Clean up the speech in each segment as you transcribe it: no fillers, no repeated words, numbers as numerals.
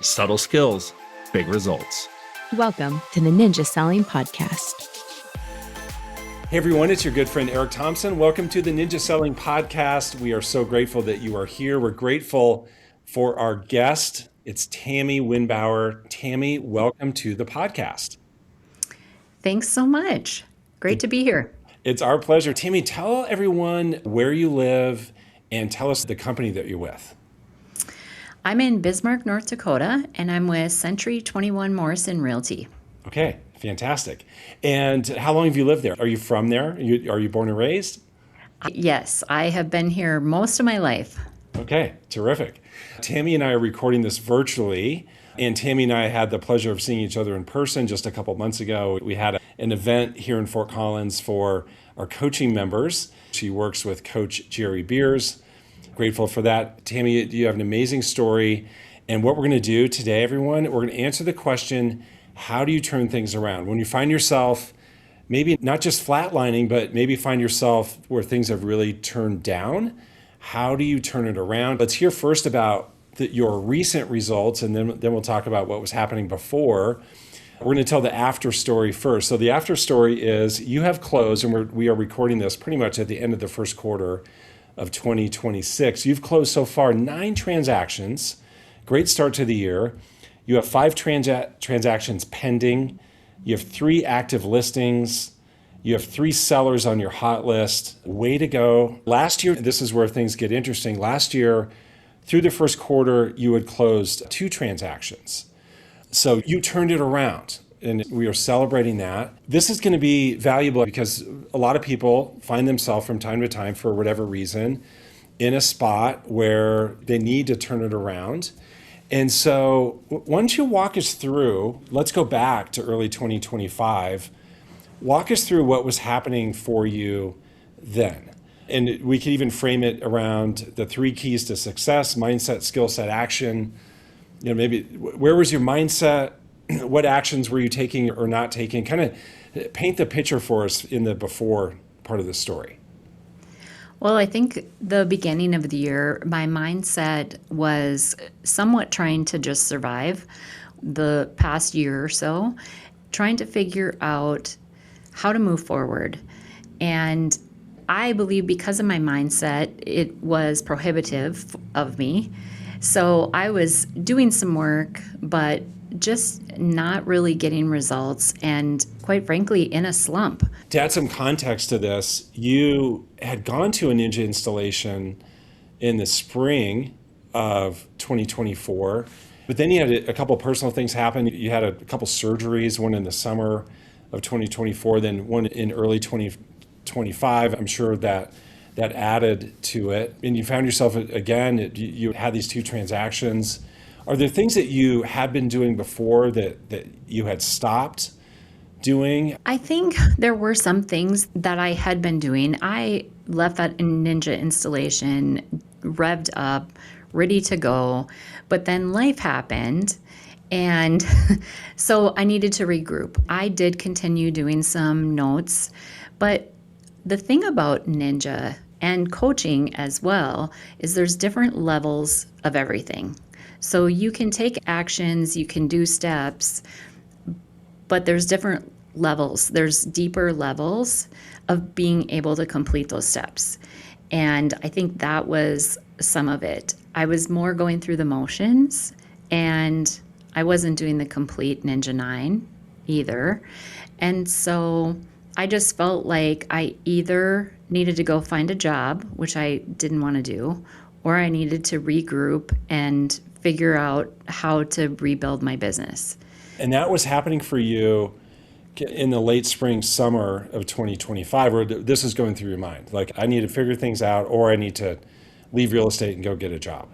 Subtle skills, big results. Welcome to the Ninja Selling Podcast. Hey everyone, it's your good friend Eric Thompson. Welcome to the Ninja Selling Podcast. We are so grateful that you are here. We're grateful for our guest. It's Tammi Winbauer. Tammi, welcome to the podcast. Thanks so much. Great to be here. It's our pleasure. Tammi, tell everyone where you live and tell us the company that you're with. I'm in Bismarck, North Dakota, and I'm with Century 21 Morrison Realty. Okay, fantastic. And how long have you lived there? Are you from there? Are you born and raised? Yes, I have been here most of my life. Okay, terrific. Tammi and I are recording this virtually, and Tammi and I had the pleasure of seeing each other in person just a couple months ago. We had an event here in Fort Collins for our coaching members. She works with Coach Jerry Beers. Grateful for that. Tammi, you have an amazing story. And what we're going to do today, everyone, we're going to answer the question, how do you turn things around? When you find yourself maybe not just flatlining, but maybe find yourself where things have really turned down, how do you turn it around? Let's hear first about your recent results, and then we'll talk about what was happening before. We're going to tell the after story first. So the after story is you have closed, and we are recording this pretty much at the end of the first quarter of 2026. You've closed so far 9 transactions. Great start to the year. You have 5 transactions pending. You have 3 active listings. You have 3 sellers on your hot list. Way to go. Last year, this is where things get interesting. Last year, through the first quarter, you had closed 2 transactions. So you turned it around, and we are celebrating that. This is going to be valuable because a lot of people find themselves from time to time, for whatever reason, in a spot where they need to turn it around. And so why don't you walk us through, let's go back to early 2025, walk us through what was happening for you then. And we could even frame it around the 3 keys to success: mindset, skill set, action. You know, maybe where was your mindset? What actions were you taking or not taking? Kind of paint the picture for us in the before part of the story. Well, I think the beginning of the year, my mindset was somewhat trying to just survive the past year or so, trying to figure out how to move forward. And I believe because of my mindset, it was prohibitive of me. So I was doing some work, but just not really getting results, and quite frankly, in a slump. To add some context to this, you had gone to a Ninja installation in the spring of 2024, but then you had a couple personal things happen. You had a couple surgeries, one in the summer of 2024, then one in early 2025. I'm sure that added to it. And you found yourself, again, you had these 2 transactions. Are there things that you had been doing before that you had stopped doing? I think there were some things that I had been doing. I left that Ninja installation revved up, ready to go, but then life happened. And so I needed to regroup. I did continue doing some notes, but the thing about Ninja and coaching as well is there's different levels of everything. So you can take actions, you can do steps, but there's different levels. There's deeper levels of being able to complete those steps. And I think that was some of it. I was more going through the motions, and I wasn't doing the complete Ninja 9 either. And so I just felt like I either needed to go find a job, which I didn't want to do, or I needed to regroup and figure out how to rebuild my business. And that was happening for you in the late spring, summer of 2025, where this is going through your mind. Like, I need to figure things out, or I need to leave real estate and go get a job.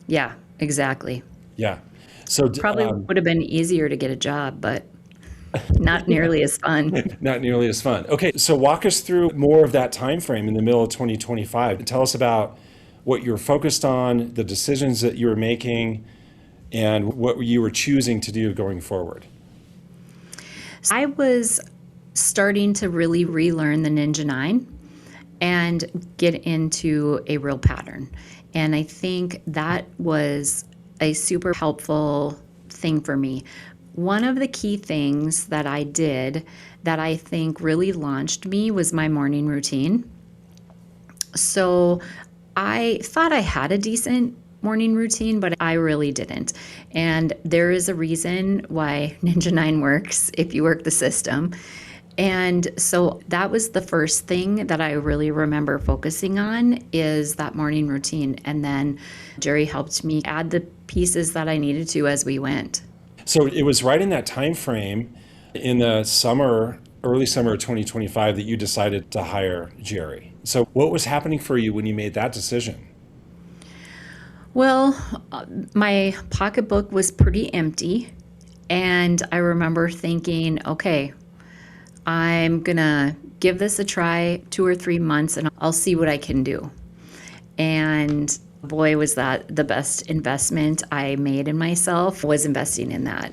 Yeah, exactly. Yeah. So probably would have been easier to get a job, but not nearly as fun. Not nearly as fun. Okay, so walk us through more of that time frame in the middle of 2025. Tell us about what you were focused on, the decisions that you were making, and what you were choosing to do going forward. I was starting to really relearn the Ninja 9 and get into a real pattern. And I think that was a super helpful thing for me. One of the key things that I did that I think really launched me was my morning routine. So I thought I had a decent morning routine, but I really didn't. And there is a reason why Ninja 9 works if you work the system. And so that was the first thing that I really remember focusing on is that morning routine. And then Jerry helped me add the pieces that I needed to as we went. So it was right in that time frame in the early summer of 2025 that you decided to hire Jerry. So what was happening for you when you made that decision? Well, my pocketbook was pretty empty. And I remember thinking, okay, I'm going to give this a try 2 or 3 months and I'll see what I can do. And boy, was that the best investment I made in myself was investing in that.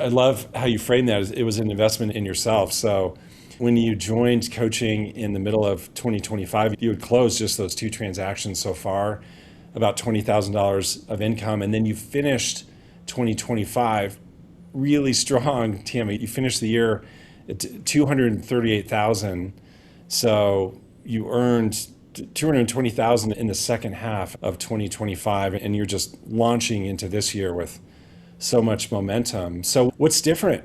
I love how you frame that. It was an investment in yourself. So when you joined coaching in the middle of 2025, you had closed just those 2 transactions so far, about $20,000 of income. And then you finished 2025 really strong, Tammi. You finished the year at $238,000. So you earned $220,000 in the second half of 2025, and you're just launching into this year with so much momentum. So what's different?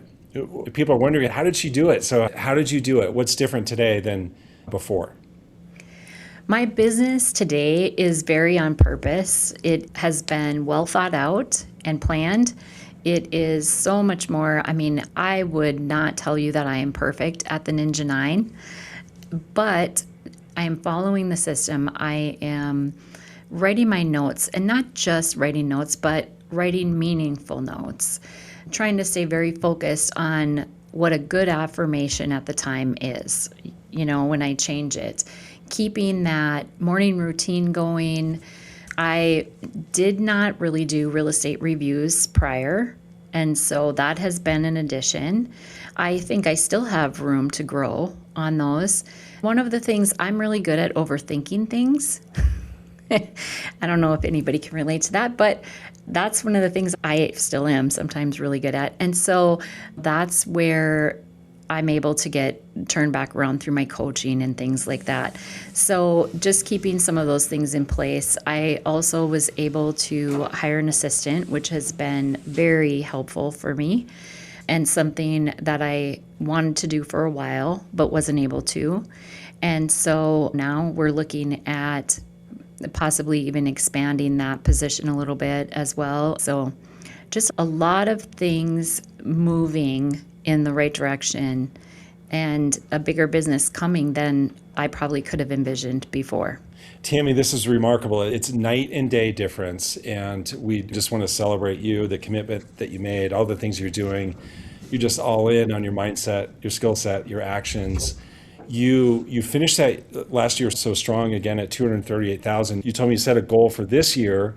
People are wondering, how did she do it? So how did you do it? What's different today than before? My business today is very on purpose. It has been well thought out and planned. It is so much more. I mean, I would not tell you that I am perfect at the Ninja 9, but I am following the system. I am writing my notes, and not just writing notes, but writing meaningful notes, trying to stay very focused on what a good affirmation at the time is, when I change it. Keeping that morning routine going. I did not really do real estate reviews prior, and so that has been an addition. I think I still have room to grow on those. One of the things, I'm really good at overthinking things. I don't know if anybody can relate to that, but that's one of the things I still am sometimes really good at. And so that's where I'm able to get turned back around through my coaching and things like that. So just keeping some of those things in place. I also was able to hire an assistant, which has been very helpful for me and something that I wanted to do for a while, but wasn't able to. And so now we're looking at possibly even expanding that position a little bit as well. So just a lot of things moving in the right direction and a bigger business coming than I probably could have envisioned before. Tammi, this is remarkable. It's night and day difference, and we just want to celebrate you, the commitment that you made, all the things you're doing. You're just all in on your mindset, your skill set, your actions. You finished that last year so strong again at $238,000. You told me you set a goal for this year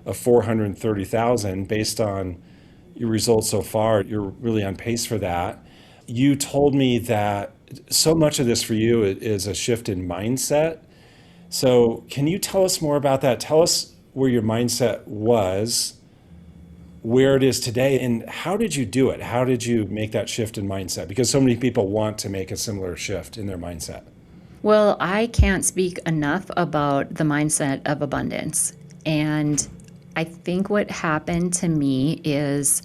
of $430,000 based on your results so far. You're really on pace for that. You told me that so much of this for you is a shift in mindset. So can you tell us more about that? Tell us where your mindset was, where it is today, and how did you do it? How did you make that shift in mindset? Because so many people want to make a similar shift in their mindset. Well, I can't speak enough about the mindset of abundance. And I think what happened to me is,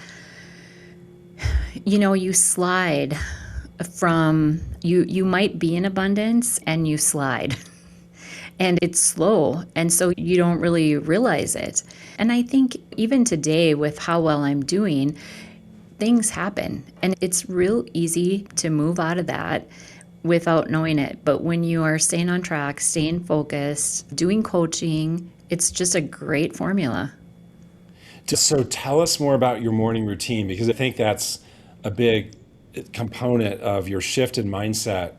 you slide from, you might be in abundance and you slide. And it's slow, and so you don't really realize it. And I think even today, with how well I'm doing, things happen. And it's real easy to move out of that without knowing it. But when you are staying on track, staying focused, doing coaching, it's just a great formula. So tell us more about your morning routine, because I think that's a big component of your shift in mindset.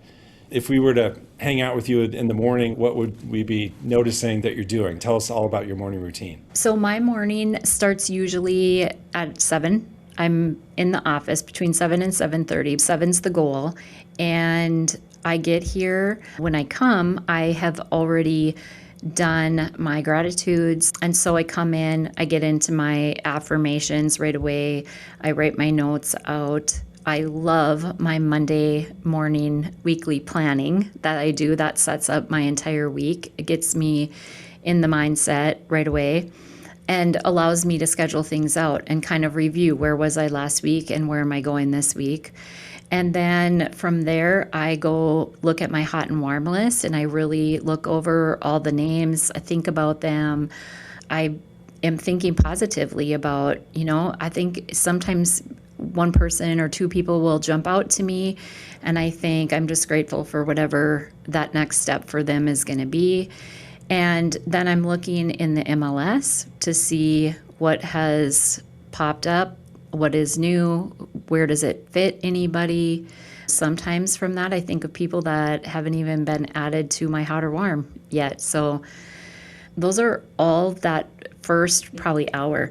If we were to hang out with you in the morning, what would we be noticing that you're doing? Tell us all about your morning routine. So my morning starts usually at 7. I'm in the office between 7 and 7:30. 7's the goal. And I get here. When I come, I have already done my gratitudes. And so I come in, I get into my affirmations right away. I write my notes out. I love my Monday morning weekly planning that I do. That sets up my entire week. It gets me in the mindset right away and allows me to schedule things out and kind of review where was I last week and where am I going this week. And then from there, I go look at my hot and warm list and I really look over all the names. I think about them. I am thinking positively about, I think sometimes one person or two people will jump out to me and I think I'm just grateful for whatever that next step for them is going to be. And then I'm looking in the MLS to see what has popped up, what is new, where does it fit anybody. Sometimes from that, I think of people that haven't even been added to my hot or warm yet. So those are all that first probably hour.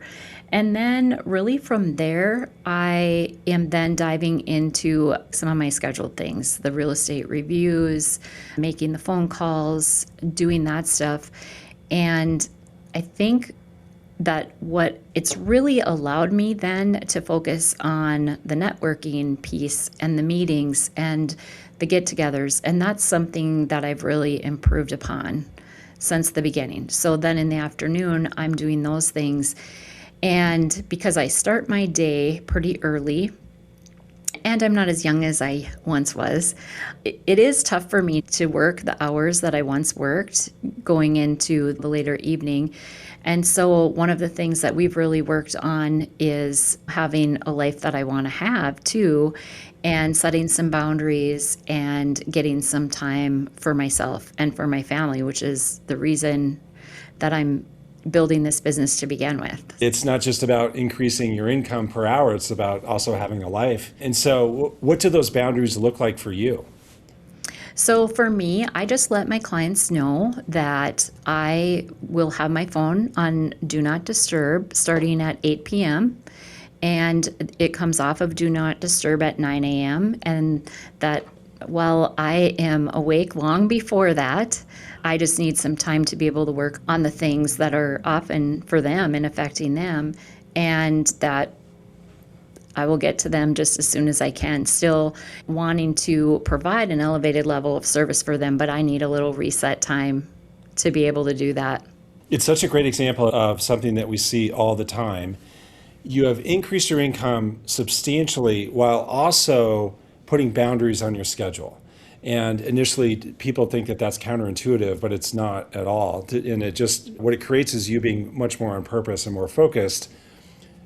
And then really from there, I am then diving into some of my scheduled things, the real estate reviews, making the phone calls, doing that stuff. And I think that what it's really allowed me then to focus on the networking piece and the meetings and the get-togethers. And that's something that I've really improved upon since the beginning. So then in the afternoon, I'm doing those things. And because I start my day pretty early, and I'm not as young as I once was, it is tough for me to work the hours that I once worked going into the later evening. And so one of the things that we've really worked on is having a life that I want to have too, and setting some boundaries and getting some time for myself and for my family, which is the reason that I'm building this business to begin with. It's not just about increasing your income per hour, it's about also having a life. And so what do those boundaries look like for you? So for me, I just let my clients know that I will have my phone on Do Not Disturb starting at 8 p.m. and it comes off of Do Not Disturb at 9 a.m. and that while I am awake long before that, I just need some time to be able to work on the things that are often for them and affecting them, and that I will get to them just as soon as I can, still wanting to provide an elevated level of service for them, but I need a little reset time to be able to do that. It's such a great example of something that we see all the time. You have increased your income substantially while also putting boundaries on your schedule. And initially, people think that that's counterintuitive, but it's not at all. And what it creates is you being much more on purpose and more focused,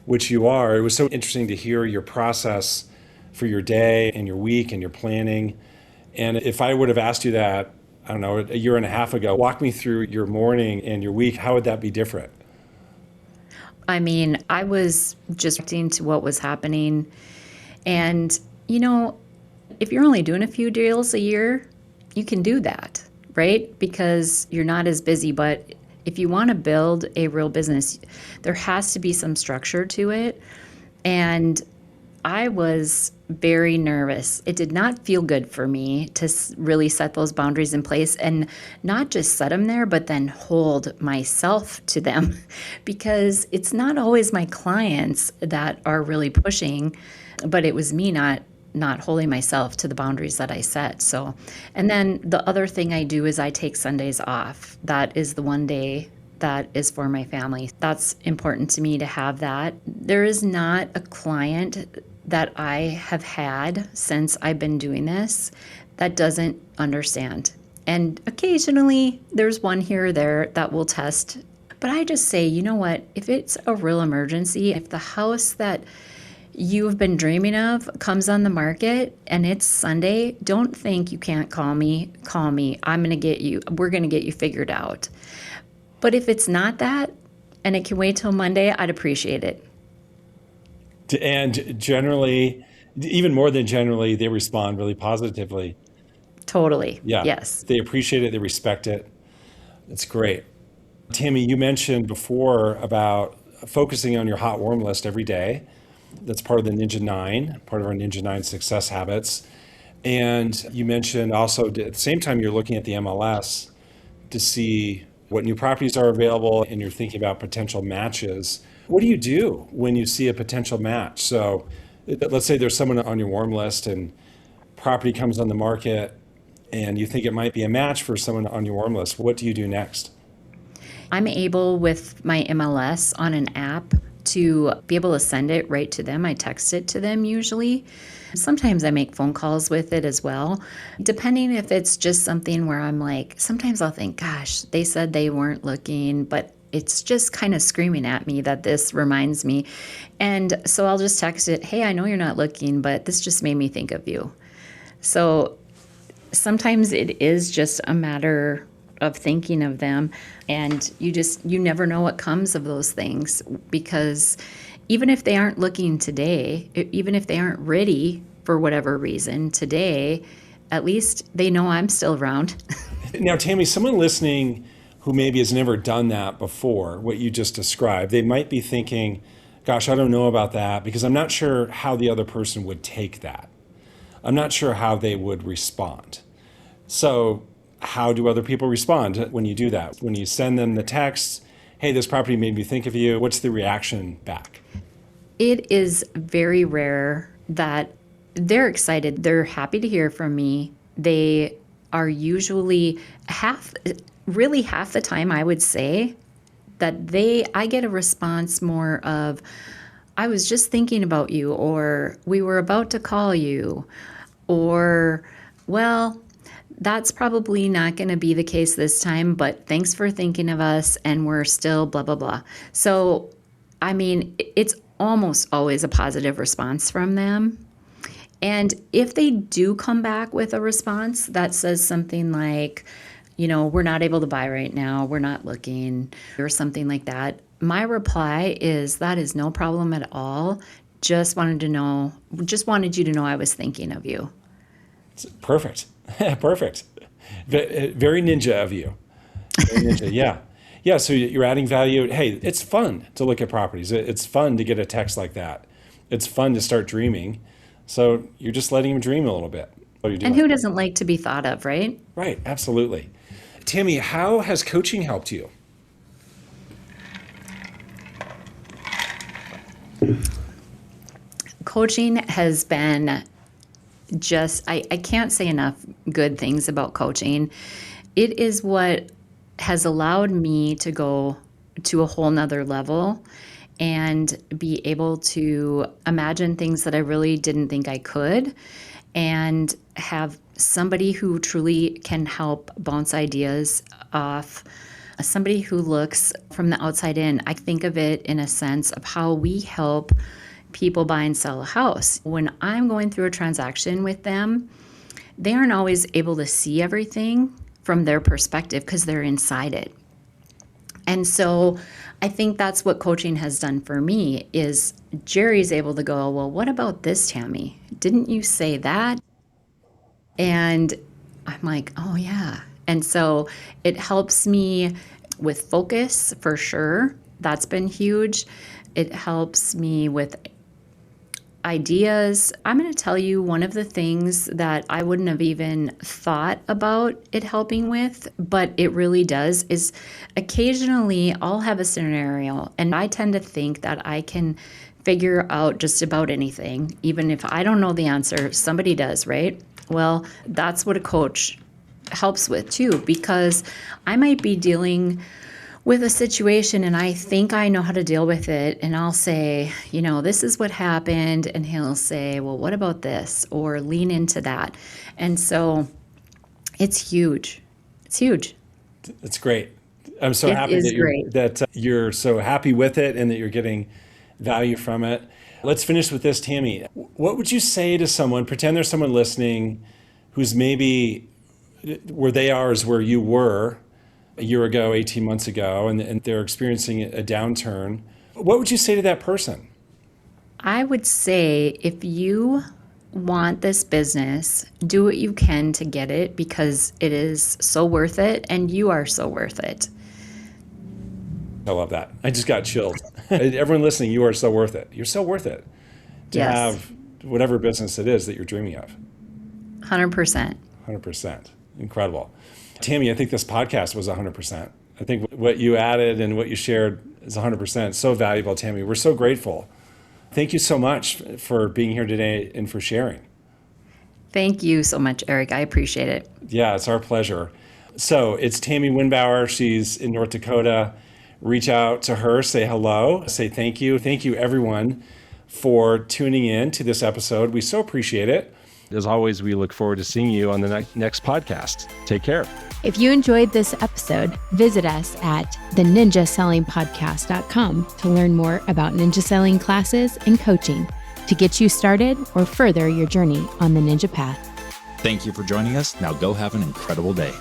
which you are. It was so interesting to hear your process for your day and your week and your planning. And if I would have asked you that, I don't know, a year and a half ago, walk me through your morning and your week, how would that be different? I mean, I was just reacting to what was happening. And, if you're only doing a few deals a year, you can do that, right? Because you're not as busy. But if you want to build a real business, there has to be some structure to it. And I was very nervous. It did not feel good for me to really set those boundaries in place and not just set them there, but then hold myself to them because it's not always my clients that are really pushing, but it was me not holding myself to the boundaries that I set. So, and then the other thing I do is I take Sundays off. That is the one day that is for my family. That's important to me to have that. There is not a client that I have had since I've been doing this that doesn't understand. And occasionally there's one here or there that will test. But I just say, you know what, if it's a real emergency, if the house that you've been dreaming of comes on the market and it's Sunday, don't think you can't call me. Call me. We're going to get you figured out. But if it's not that and it can wait till Monday, I'd appreciate it. And generally, even more than generally, they respond really positively. Totally. Yeah. Yes. They appreciate it. They respect it. It's great. Tammi, you mentioned before about focusing on your hot warm list every day. That's part of the Ninja 9, part of our Ninja 9 success habits. And you mentioned also at the same time you're looking at the MLS to see what new properties are available, and you're thinking about potential matches. What do you do when you see a potential match? So let's say there's someone on your warm list and property comes on the market and you think it might be a match for someone on your warm list. What do you do next? I'm able with my MLS on an app to be able to send it right to them. I text it to them usually. Sometimes I make phone calls with it as well, depending if it's just something where I'm like, sometimes I'll think, gosh, they said they weren't looking, but it's just kind of screaming at me that this reminds me. And so I'll just text it, hey, I know you're not looking, but this just made me think of you. So sometimes it is just a matter of thinking of them, and you never know what comes of those things, because even if they aren't looking today, even if they aren't ready for whatever reason today, at least they know I'm still around. Now, Tammi, someone listening who maybe has never done that before, what you just described, they might be thinking, gosh, I don't know about that because I'm not sure how the other person would take that. I'm not sure how they would respond. So how do other people respond when you do that? When you send them the text, hey, this property made me think of you, what's the reaction back? It is very rare that they're excited. They're happy to hear from me. They are usually half the time, I would say, that I get a response more of, I was just thinking about you, or we were about to call you, or, well, that's probably not going to be the case this time, but thanks for thinking of us, and we're still blah, blah, blah. So, I mean, it's almost always a positive response from them. And if they do come back with a response that says something like, we're not able to buy right now, we're not looking, or something like that, my reply is, that is no problem at all. Just wanted you to know I was thinking of you. Perfect. Perfect. Very ninja of you. Very ninja, yeah. Yeah, so you're adding value. Hey, it's fun to look at properties. It's fun to get a text like that. It's fun to start dreaming. So you're just letting them dream a little bit. What are you doing? And who doesn't like to be thought of, right? Right, absolutely. Tammi, how has coaching helped you? Coaching has been I can't say enough good things about coaching. It is what has allowed me to go to a whole nother level and be able to imagine things that I really didn't think I could, and have somebody who truly can help bounce ideas off, somebody who looks from the outside in. I think of it in a sense of how we help people buy and sell a house. When I'm going through a transaction with them, they aren't always able to see everything from their perspective because they're inside it. And so I think that's what coaching has done for me, is Jerry's able to go, well, what about this, Tammi? Didn't you say that? And I'm like, oh yeah. And so it helps me with focus for sure. That's been huge. It helps me with ideas. I'm going to tell you one of the things that I wouldn't have even thought about it helping with, but it really does, is occasionally I'll have a scenario and I tend to think that I can figure out just about anything. Even if I don't know the answer, somebody does, right? Well, that's what a coach helps with too, because I might be dealing with a situation and I think I know how to deal with it, and I'll say, this is what happened, and he'll say, well, what about this? Or lean into that. And so it's huge. It's huge. It's great. I'm so happy that you're so happy with it and that you're getting value from it. Let's finish with this, Tammi. What would you say to someone, pretend there's someone listening who's maybe where they are is where you were a year ago, 18 months ago, and they're experiencing a downturn. What would you say to that person? I would say, if you want this business, do what you can to get it, because it is so worth it and you are so worth it. I love that. I just got chilled. Everyone listening, you are so worth it. You're so worth it to have whatever business it is that you're dreaming of. 100%. 100%. Incredible. Tammi, I think this podcast was 100%. I think what you added and what you shared is 100% so valuable, Tammi. We're so grateful. Thank you so much for being here today and for sharing. Thank you so much, Eric. I appreciate it. Yeah, it's our pleasure. So it's Tammi Winbauer. She's in North Dakota. Reach out to her, say hello, say thank you. Thank you, everyone, for tuning in to this episode. We so appreciate it. As always, we look forward to seeing you on the next podcast. Take care. If you enjoyed this episode, visit us at theninjasellingpodcast.com to learn more about ninja selling classes and coaching to get you started or further your journey on the ninja path. Thank you for joining us. Now go have an incredible day.